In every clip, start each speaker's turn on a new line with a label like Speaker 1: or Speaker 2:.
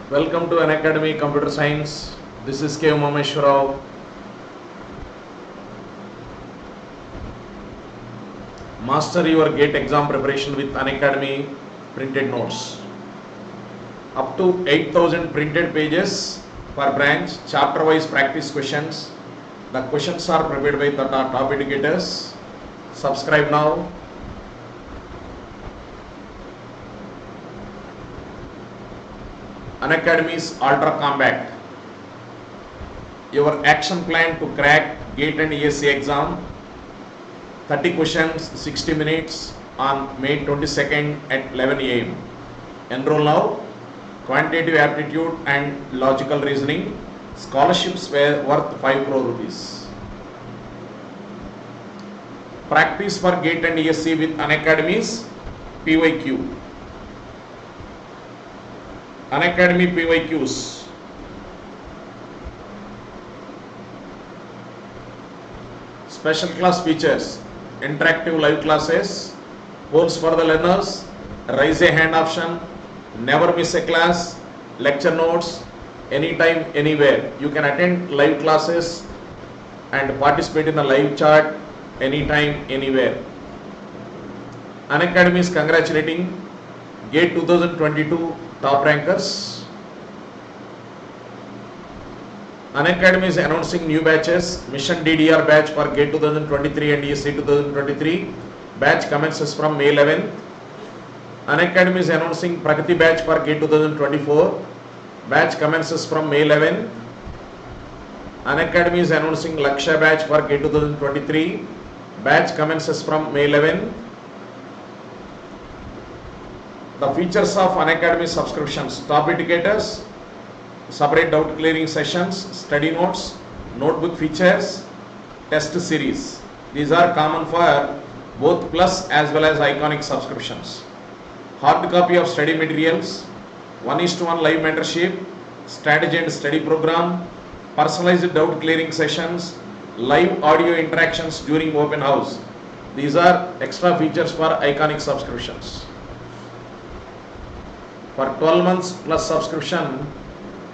Speaker 1: Welcome to Unacademy Computer Science. This is K Umamaheswara Rao. Master your GATE exam preparation with Unacademy printed notes. Up to 8,000 printed pages per branch, chapter-wise practice questions. The questions are prepared by the top educators. Subscribe now. Unacademy's Ultra Compact. Your action plan to crack GATE and ESE exam. 30 questions, 60 minutes on May 22nd at 11 a.m. Enroll now. Quantitative aptitude and logical reasoning. Scholarships were worth 5 crore rupees. Practice for GATE and ESE with Unacademy's PYQ. Unacademy PYQs. Special class features, interactive live classes, polls for the learners, raise a hand option, never miss a class, lecture notes, anytime, anywhere. You can attend live classes and participate in the live chat anytime, anywhere. Unacademy is congratulating GATE 2022 top rankers. Unacademy is announcing new batches. Mission DDR batch for GATE 2023 and ESE 2023. Batch commences from May 11th. Unacademy is announcing Pragati batch for GATE 2024. Batch commences from May 11th. Unacademy is announcing Lakshya batch for GATE 2023. Batch commences from May 11th. The features of Unacademy subscriptions: top educators, separate doubt clearing sessions, study notes, notebook features, test series. These are common for both Plus as well as Iconic subscriptions. Hard copy of study materials, 1:1 live mentorship, strategy and study program, personalized doubt clearing sessions, live audio interactions during open house. These are extra features for Iconic subscriptions. For 12 months plus subscription,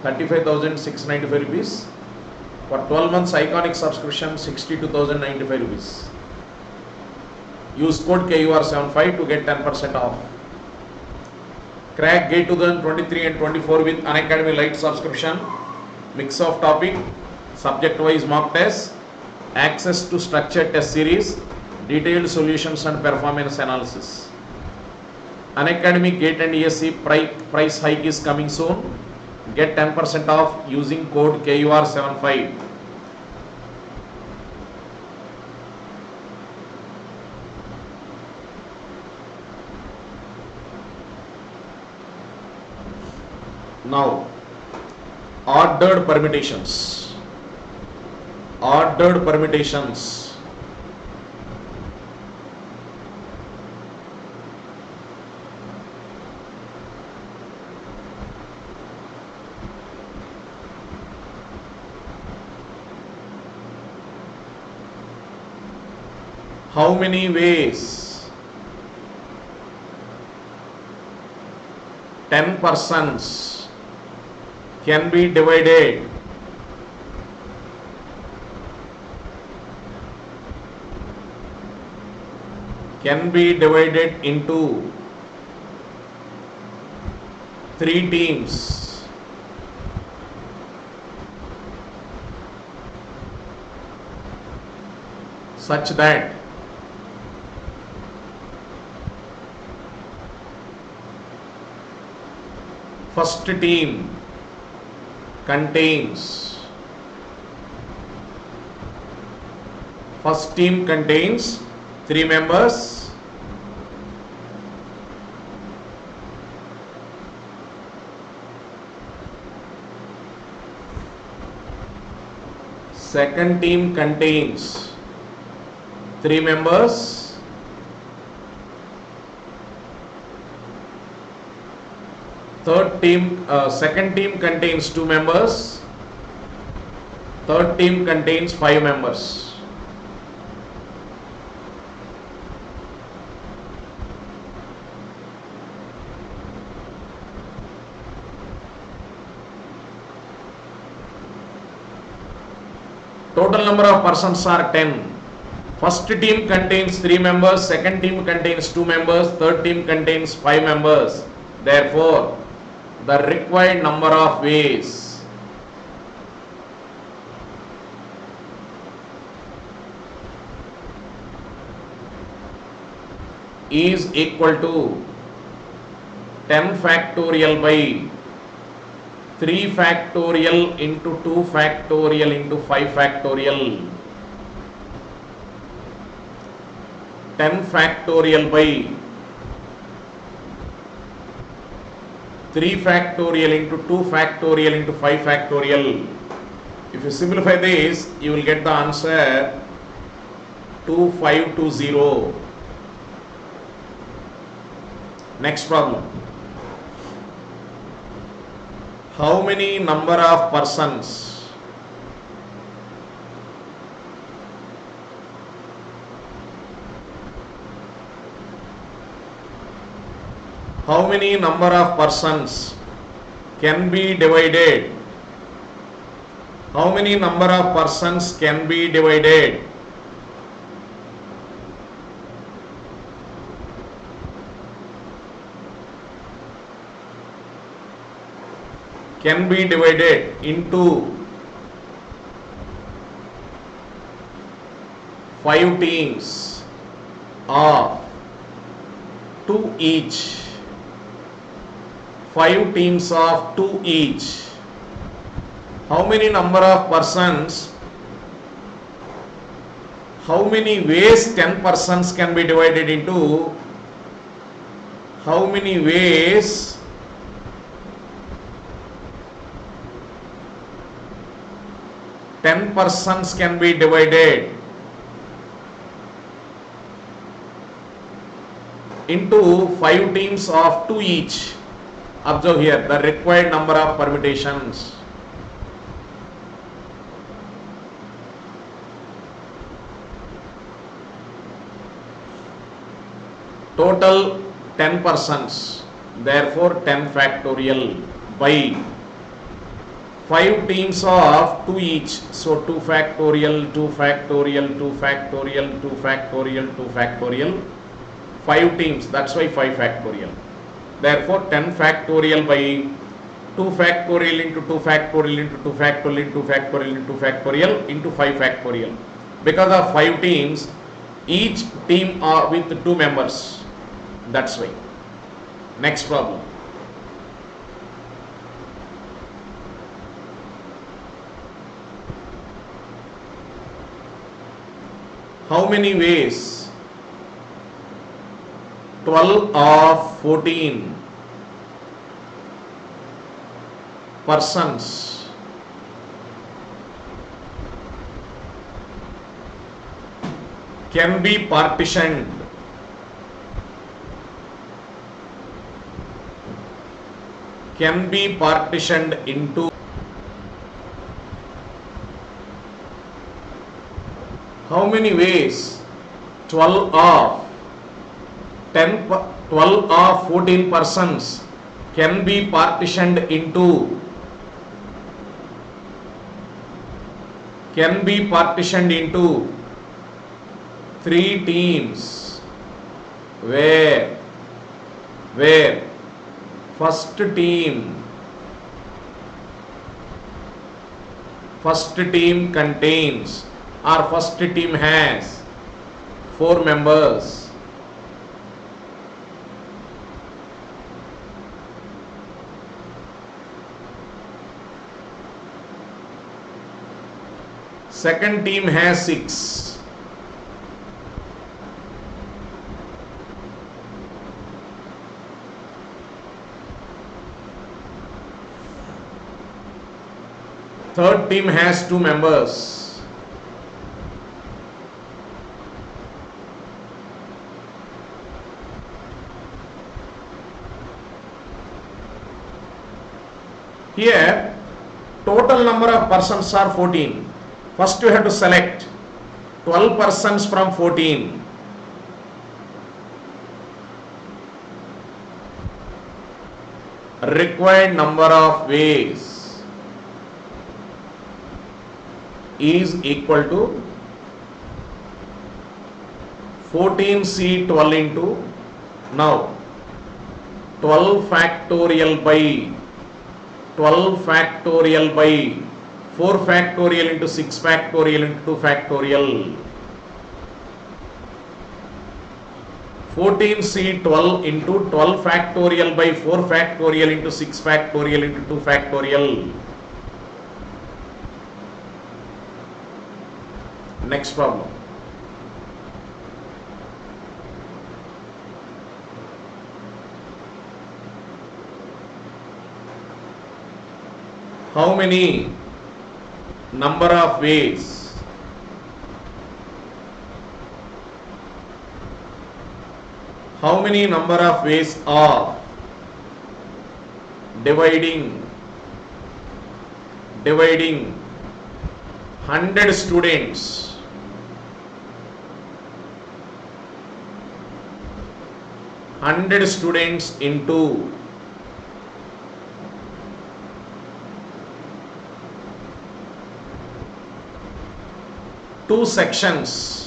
Speaker 1: 35,695 rupees. For 12 months Iconic subscription, 62,095 rupees. Use code KUR75 to get 10% off. Crack GATE 2023 and 24 with Unacademy Lite subscription. Mix of topic, subject-wise mock tests, access to structured test series, detailed solutions and performance analysis. Unacademy GATE and ESE price hike is coming soon. Get 10% off using code KUR75. Now, ordered permutations. Ordered permutations. How many ways 10 persons can be divided into 3 teams? Such that first team contains 3 members. Second team contains 3 members. Second team contains 2 members. Third team contains 5 members. Total number of persons are 10. First team contains 3 members, second team contains 2 members, third team contains 5 members. Therefore, the required number of ways is equal to 10 factorial by 3 factorial into 2 factorial into 5 factorial. 10 factorial by 3 factorial into 2 factorial into 5 factorial. If you simplify this, you will get the answer 2520. Next problem. How many number of persons can be divided? How many number of persons can be divided? Can be divided into 5 teams of 2 each. 5 teams of 2 each. How many number of persons? How many ways 10 persons can be divided into? How many ways 10 persons can be divided into 5 teams of 2 each? Observe here the required number of permutations. Total 10 persons, therefore 10 factorial by 5 teams of 2 each. So 2 factorial, 2 factorial, 2 factorial, 2 factorial, 2 factorial. 5 teams, that's why 5 factorial. Therefore 10 factorial by 2 factorial into 2 factorial into 2 factorial into 2 factorial into 2 factorial into 5 factorial. Because of 5 teams, each team are with 2 members. That's why. Next problem. How many ways 12 of 14 persons can be partitioned into how many ways 12 of 14 persons can be partitioned into 3 teams where first team contains or first team has 4 members. Second team has 6. Third team has 2 members. Here, total number of persons are 14. First you have to select 12 persons from 14. Required number of ways is equal to 14C 12 into now 12 factorial by 12 factorial by 4 factorial into 6 factorial into 2 factorial. 14C 12 into 12 factorial by 4 factorial into 6 factorial into 2 factorial. Next problem. How many number of ways of dividing 100 students into 2 sections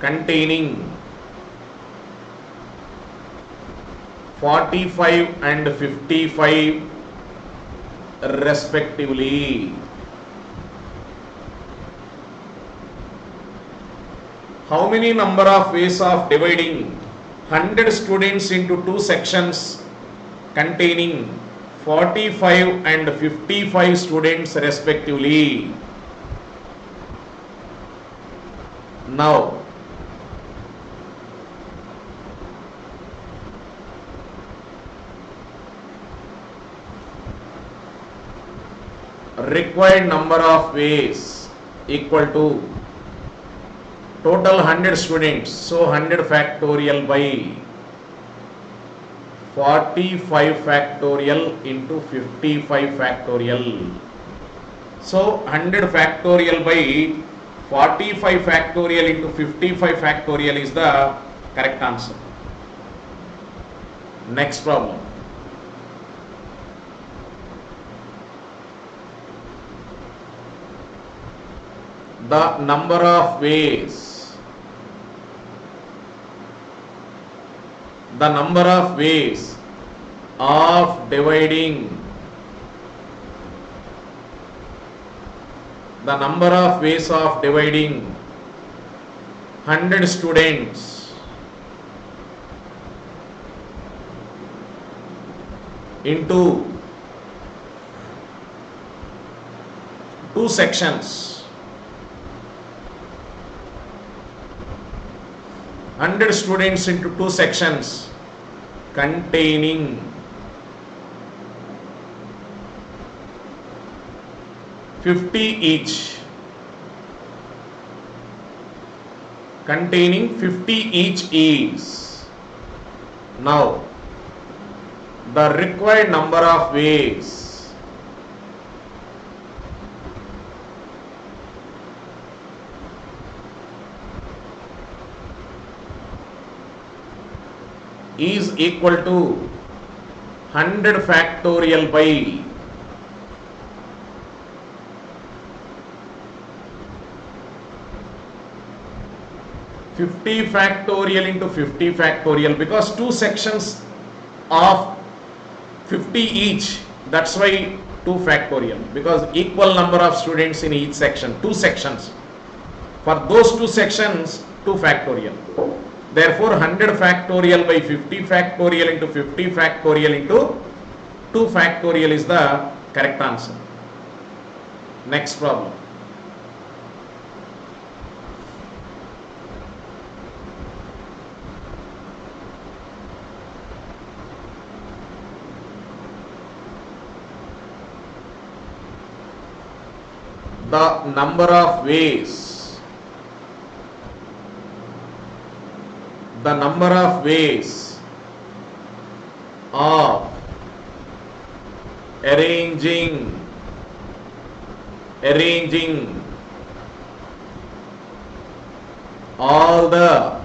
Speaker 1: containing 45 and 55 respectively. How many number of ways of dividing 100 students into 2 sections containing 45 and 55 students respectively? Now, required number of ways equal to total 100 students, so 100 factorial by 45 factorial into 55 factorial. So 100 factorial by 45 factorial into 55 factorial is the correct answer. Next problem. The number of ways of dividing 100 students into 2 sections. 100 students into 2 sections containing 50 each. Is. Now, the required number of ways is equal to 100 factorial by 50 factorial into 50 factorial, because 2 sections of 50 each, that's why 2 factorial, because equal number of students in each section, 2 sections. For those 2 sections, 2 factorial. Therefore, 100 factorial by 50 factorial into 50 factorial into 2 factorial is the correct answer. Next problem. The number of ways of arranging all the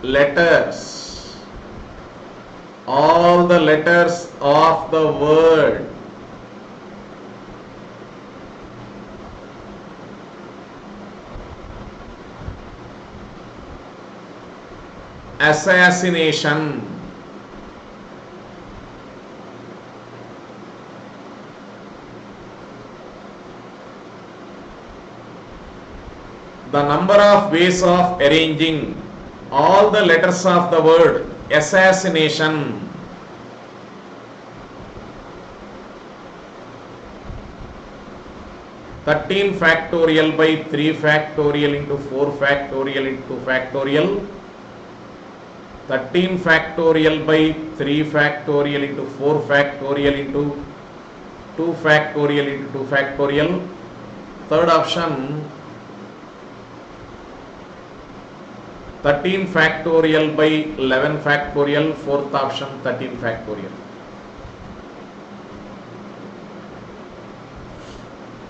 Speaker 1: letters all the letters of the word assassination. The number of ways of arranging all the letters of the word assassination. (13 factorial by 3 factorial into 4 factorial into 2 factorial). 13 factorial by 3 factorial into 4 factorial into 2 factorial into 2 factorial. Third option, 13 factorial by 11 factorial. Fourth option, 13 factorial.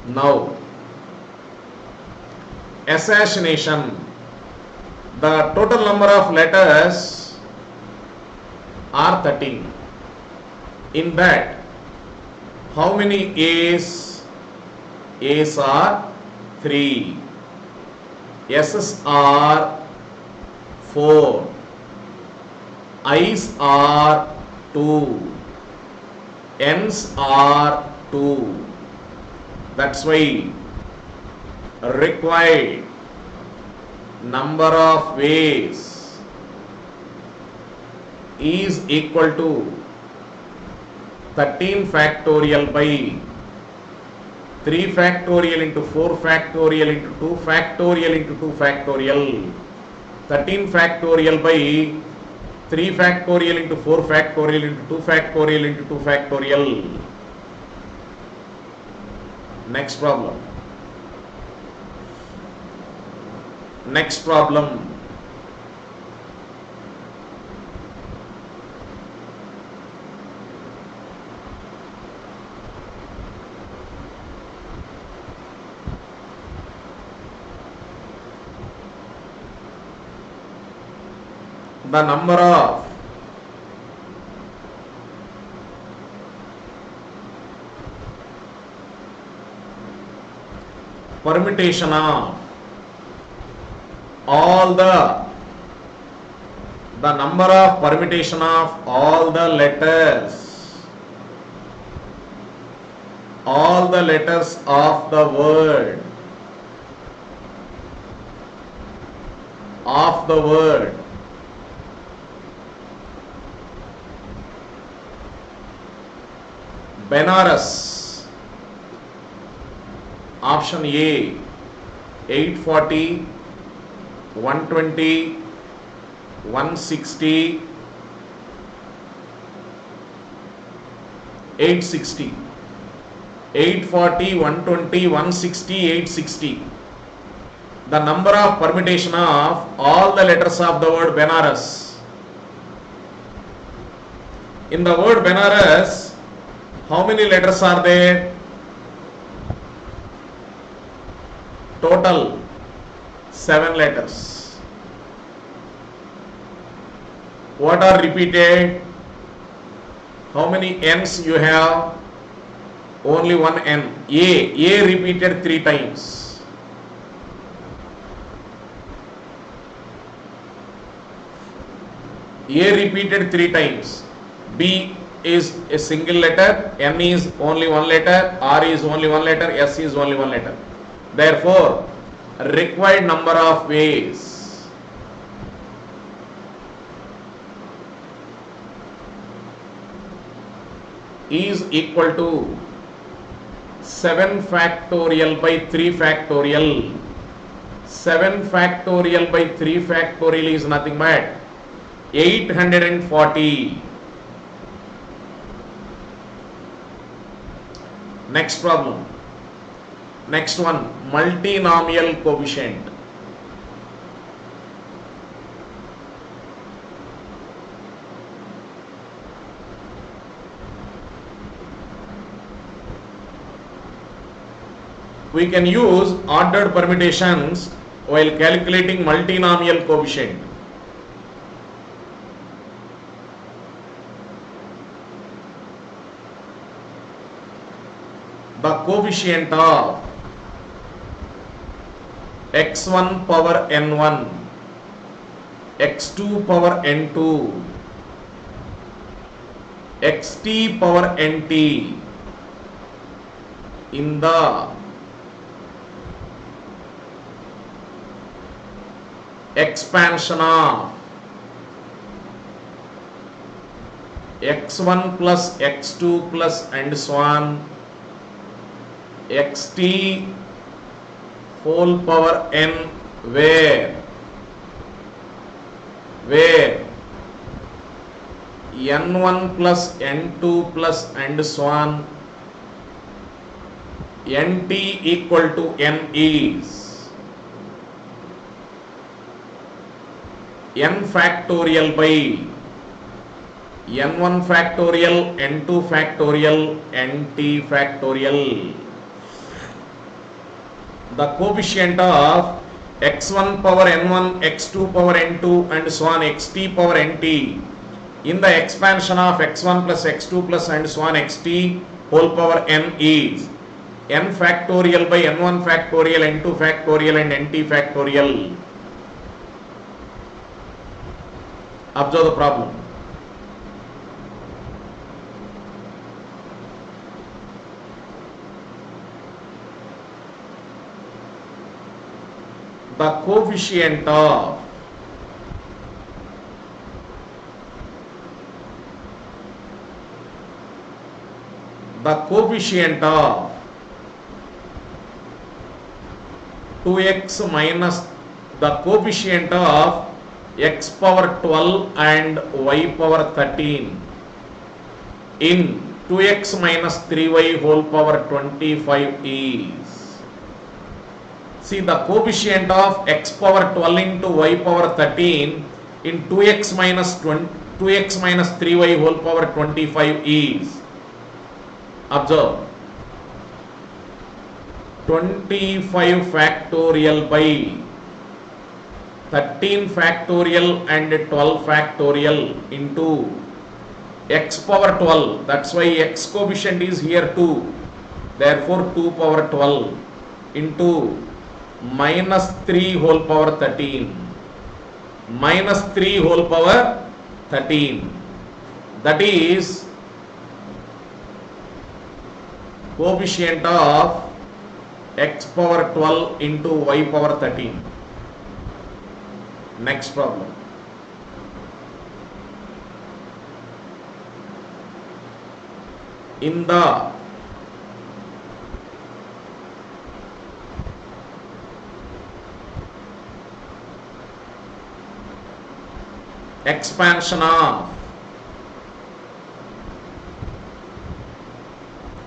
Speaker 1: Now, assassination. The total number of letters are 13. In that, how many A's? A's are 3. S's are 4. I's are 2. N's are 2. That's why required number of ways is equal to 13 factorial by 3 factorial into 4 factorial into 2 factorial into 2 factorial. 13 factorial by 3 factorial into 4 factorial into 2 factorial into 2 factorial. Next problem. Next problem. The number of permutation of all the number of permutation of all the letters of the word Benares. Option A, 840, 120, 160, 860. 840, 120, 160, 860. The number of permutation of all the letters of the word Benares. In the word Benares, how many letters are there? Total 7 letters. What are repeated? How many N's you have? Only one N. A repeated 3 times. A repeated 3 times. B is a single letter, N is only one letter, R is only one letter, S is only one letter. Therefore, required number of ways is equal to 7 factorial by 3 factorial. 7 factorial by 3 factorial is nothing but 840. Next problem. Next one, multinomial coefficient. We can use ordered permutations while calculating multinomial coefficient. the coefficient of x1 power n1, x2 power n2, xt power nt in the expansion of x1 plus x2 plus and so on xt whole power n where n1 plus n2 plus and so on nt equal to n is n factorial by n1 factorial, n2 factorial, nt factorial. The coefficient of x1 power n1, x2 power n2 and so on xt power nt in the expansion of x1 plus x2 plus and so on xt whole power n is n factorial by n1 factorial, n2 factorial and nt factorial. Observe the problem. The coefficient of the coefficient of 2x minus the coefficient of x power 12 and y power 13 in 2x minus 3y whole power 25 is. See, the coefficient of x power 12 into y power 13 in 2x minus 3y whole power 25 is. Observe. 25 factorial by 13 factorial and 12 factorial into x power 12. That's why x coefficient is here 2. Therefore 2 power 12 into minus 3 whole power 13. Minus 3 whole power 13. That is coefficient of x power 12 into y power 13. Next problem. In the expansion of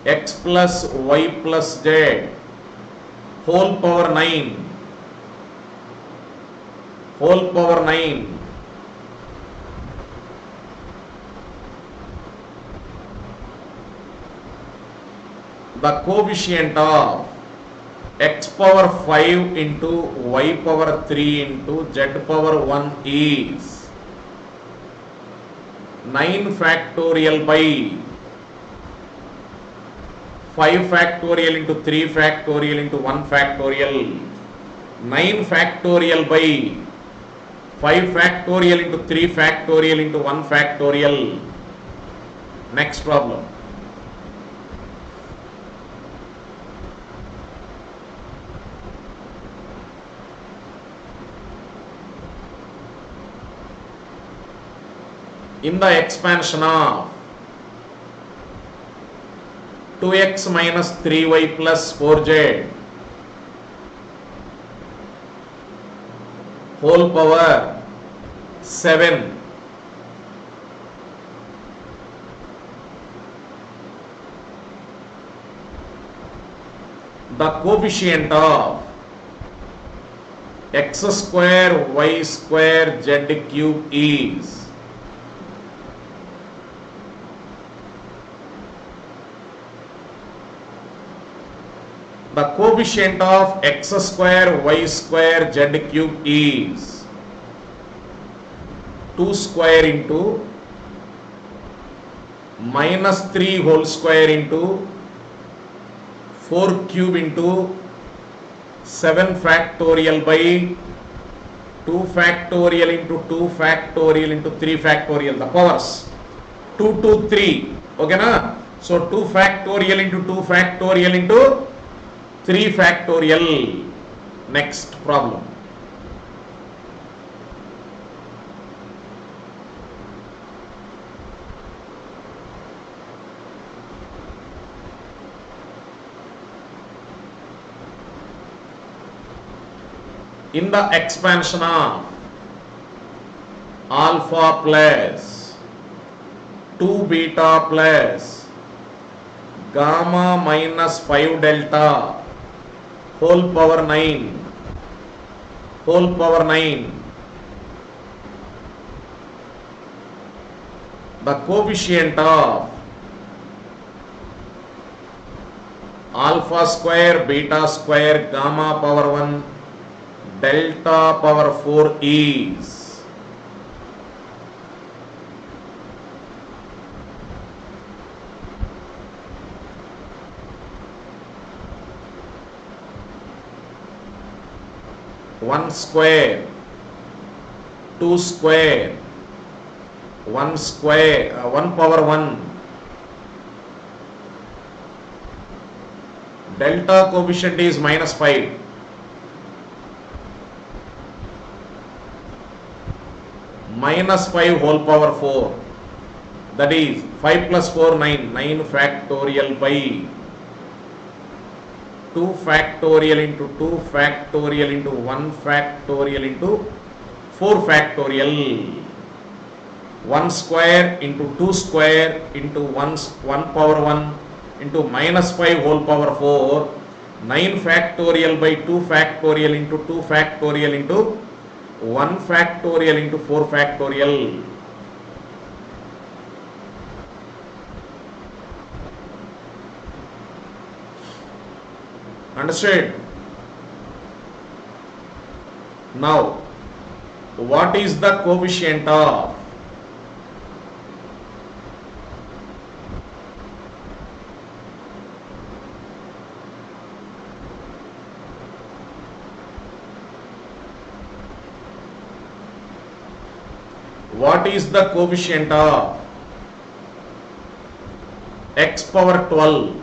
Speaker 1: x plus y plus z whole power 9 the coefficient of x power 5 into y power 3 into z power 1 is 9 factorial by 5 factorial into 3 factorial into 1 factorial. 9 factorial by 5 factorial into 3 factorial into 1 factorial. Next problem. In the expansion of 2x minus 3y plus 4z whole power 7 the coefficient of x square y square z cube is. The coefficient of x square y square z cube is 2 square into minus 3 whole square into 4 cube into 7 factorial by 2 factorial into 2 factorial into 3 factorial, the powers 2 to 3, okay na? So 2 factorial into 2 factorial into 3 factorial. Next problem. In the expansion of alpha plus 2 beta plus gamma minus 5 delta whole power 9 the coefficient of alpha square beta square gamma power 1 delta power 4 is one square, 2 square, 1 square, 1 power 1. Delta coefficient is minus 5. Minus 5 whole power 4. That is 5 plus 4, 9. 9 factorial by 2 factorial into 2 factorial into 1 factorial into 4 factorial. 1 square into 2 square into 1 power 1 into minus 5 whole power 4. 9 factorial by 2 factorial into 2 factorial into 1 factorial into 4 factorial. Understood? Now, what is the coefficient of x power 12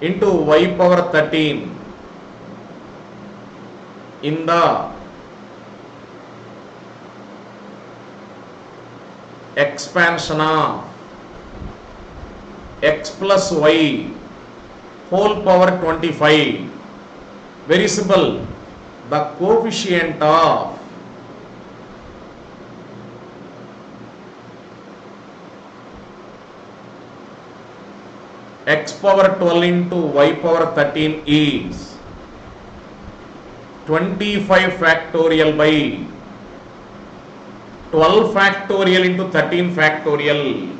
Speaker 1: into y power 13 in the expansion of x plus y whole power 25? Very simple. The coefficient of x power 12 into y power 13 is 25 factorial by 12 factorial into 13 factorial.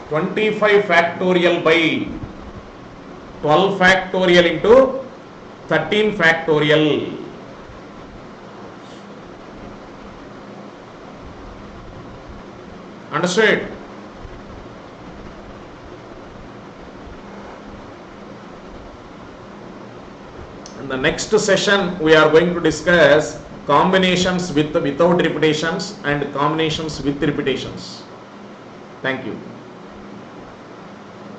Speaker 1: 25 factorial by 12 factorial into 13 factorial. Understood? In the next session, we are going to discuss combinations without repetitions and combinations with repetitions. Thank you.